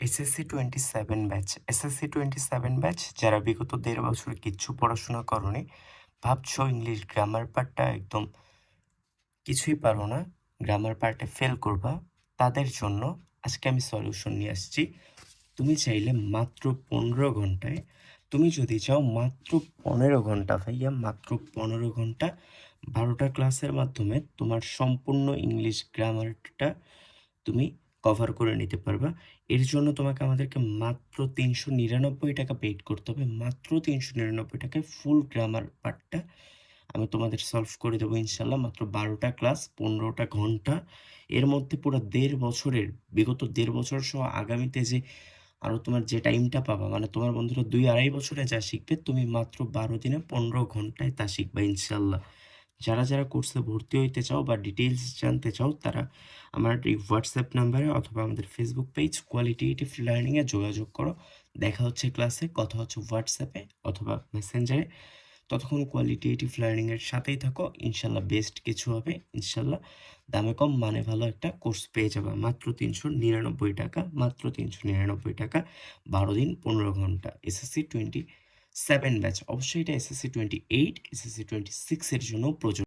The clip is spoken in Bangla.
এসএসসি 27 ব্যাচ যারা বিগত ১.৫ বছর কিচ্ছু পড়াশোনা করোনি, ভাবছো ইংলিশ গ্রামার পার্টটা একদম কিছুই পারো না, গ্রামার পার্টে ফেল করবা, তাদের জন্য আজকে আমি সলিউশন নিয়ে আসছি। তুমি চাইলে মাত্র ১৫ ঘন্টায়, তুমি যদি চাও মাত্র ১৫ ঘন্টা ভাইয়া, মাত্র ১৫ ঘন্টা ১২টা ক্লাসের মাধ্যমে তোমার সম্পূর্ণ ইংলিশ গ্রামারটা তুমি কভার করে নিতে পারবা। এর জন্য তোমাকে আমাদেরকে মাত্র ৳৩৯৯ পেইড করতে হবে। মাত্র ৳৩৯৯ ফুল গ্রামার পার্টটা আমি তোমাদের সলভ করে দেবো ইনশাআল্লাহ। মাত্র ১২টা ক্লাস, ১৫টা ঘন্টা। এর মধ্যে পুরা ১.৫ বছরের, বিগত ১.৫ বছর সহ আগামীতে যে আরো তোমার যে টাইমটা পাবা, মানে তোমার বন্ধুরা ২-২.৫ বছরে যা শিখবে, তুমি মাত্র ১২ দিনে ১৫ ঘন্টায় তা শিখবা ইনশাআল্লাহ। যারা কোর্সে ভর্তি হইতে চাও বা ডিটেইলস জানতে চাও, তারা আমার এই হোয়াটসঅ্যাপ নাম্বারে অথবা আমাদের ফেসবুক পেজ কোয়ালিটেটিভ লার্নিং এ যোগাযোগ করো। দেখা হচ্ছে ক্লাসে, কথা হচ্ছে হোয়াটসঅ্যাপে অথবা মেসেঞ্জারে। ততক্ষণ কোয়ালিটেটিভ লার্নিং এর সাথেই থাকো, ইনশাআল্লাহ বেস্ট কিছু হবে ইনশাআল্লাহ। দামে কম মানে ভালো একটা কোর্স পেয়ে যাবা মাত্র ৳৩৯৯, মাত্র ৳৩৯৯, ১২ দিন ১৫ ঘন্টা। এসএসসি 27 ব্যাচ, অবশ্যই এটা এসএসসি 28, এসএসসি 26 এর জন্য প্রযোজ্য।